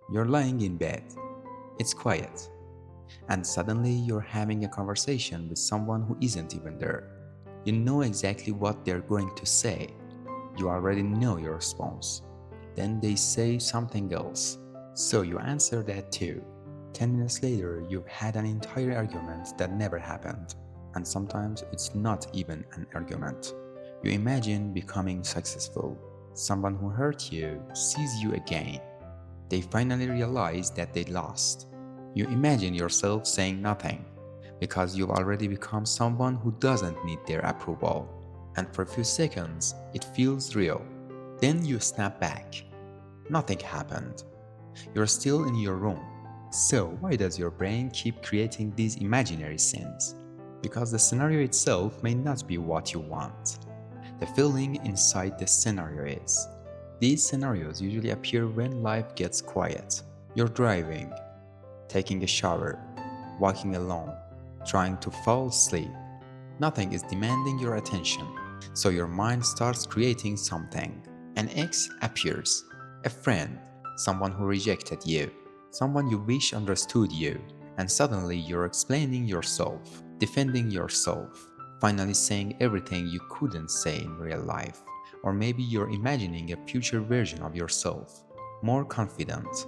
You're lying in bed. It's quiet. And suddenly you're having a conversation with someone who isn't even there. You know exactly what they're going to say. You already know your response. Then they say something else. So you answer that too. 10 minutes later, you've had an entire argument that never happened. And sometimes it's not even an argument. You imagine becoming successful. Someone who hurt you sees you again. They finally realize that they lost. You imagine yourself saying nothing because you've already become someone who doesn't need their approval. And for a few seconds, it feels real. Then you snap back. Nothing happened. You're still in your room. So, why does your brain keep creating these imaginary scenes? Because the scenario itself may not be what you want. The feeling inside the scenario is. These scenarios usually appear when life gets quiet. You're driving, taking a shower, walking alone, trying to fall asleep. Nothing is demanding your attention, so your mind starts creating something. An ex appears, a friend, someone who rejected you, someone you wish understood you, and suddenly you're explaining yourself, defending yourself, finally saying everything you couldn't say in real life. Or maybe you're imagining a future version of yourself, more confident,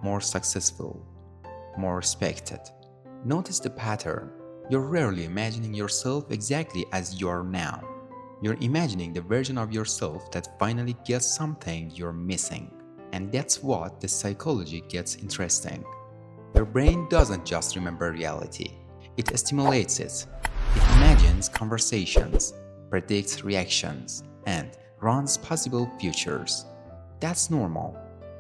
more successful, more respected. Notice the pattern. You're rarely imagining yourself exactly as you are now. You're imagining the version of yourself that finally gets something you're missing. And that's what the psychology gets interesting. Your brain doesn't just remember reality, it stimulates it. It imagines conversations, predicts reactions, and runs possible futures. That's normal.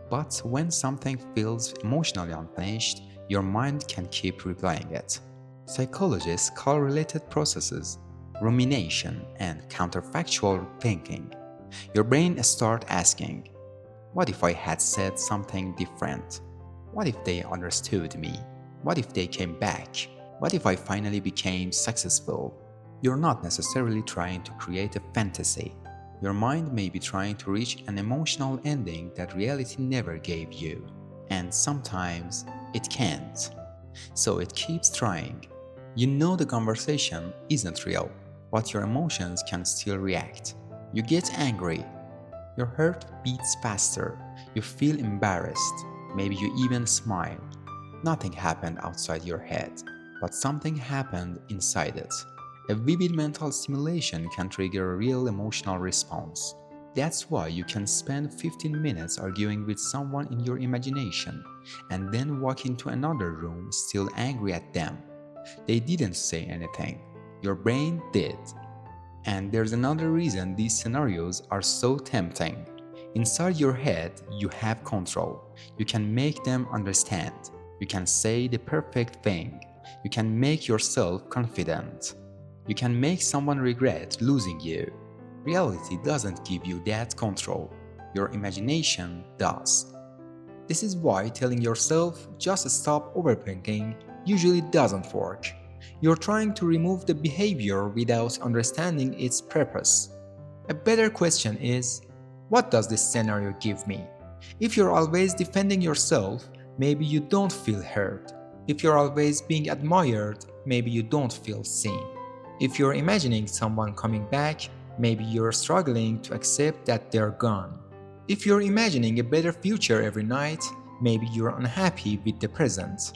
But when something feels emotionally unfinished, your mind can keep replaying it. Psychologists call related processes rumination and counterfactual thinking. Your brain starts asking, what if I had said something different? What if they understood me? What if they came back? What if I finally became successful? You're not necessarily trying to create a fantasy. Your mind may be trying to reach an emotional ending that reality never gave you. And sometimes it can't. So it keeps trying. You know the conversation isn't real, but your emotions can still react. You get angry. Your heart beats faster. You feel embarrassed. Maybe you even smile. Nothing happened outside your head, but something happened inside it. A vivid mental stimulation can trigger a real emotional response. That's why you can spend 15 minutes arguing with someone in your imagination and then walk into another room still angry at them. They didn't say anything. Your brain did. And there's another reason these scenarios are so tempting. Inside your head, you have control. You can make them understand. You can say the perfect thing. You can make yourself confident. You can make someone regret losing you. Reality doesn't give you that control. Your imagination does. This is why telling yourself just stop overthinking usually doesn't work. You're trying to remove the behavior without understanding its purpose. A better question is, what does this scenario give me? If you're always defending yourself, maybe you don't feel heard. If you're always being admired, maybe you don't feel seen. If you're imagining someone coming back, maybe you're struggling to accept that they're gone. If you're imagining a better future every night, maybe you're unhappy with the present.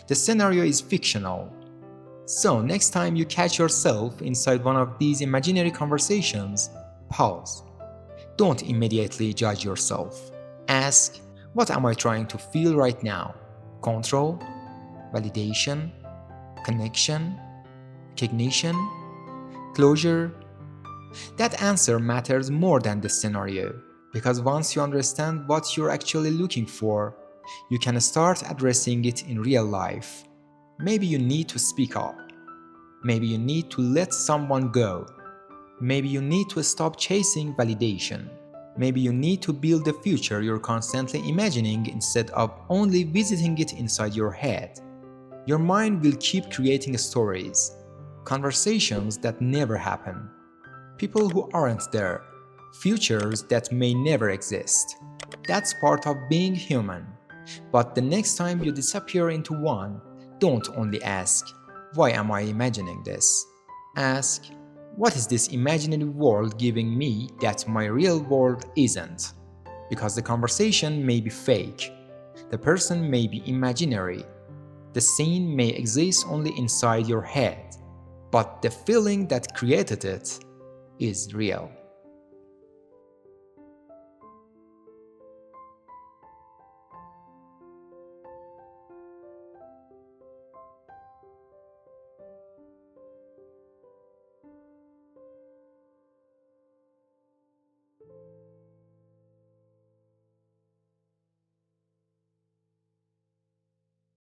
The scenario is fictional. So, next time you catch yourself inside one of these imaginary conversations, pause. Don't immediately judge yourself. Ask, what am I trying to feel right now? Control? Validation? Connection? Recognition? Closure? That answer matters more than the scenario, because once you understand what you're actually looking for, you can start addressing it in real life. Maybe you need to speak up. Maybe you need to let someone go. Maybe you need to stop chasing validation. Maybe you need to build the future you're constantly imagining instead of only visiting it inside your head. Your mind will keep creating stories, conversations that never happen, people who aren't there, futures that may never exist. That's part of being human. But the next time you disappear into one, don't only ask, why am I imagining this? Ask, what is this imaginary world giving me that my real world isn't? Because the conversation may be fake, the person may be imaginary, the scene may exist only inside your head, but the feeling that created it is real.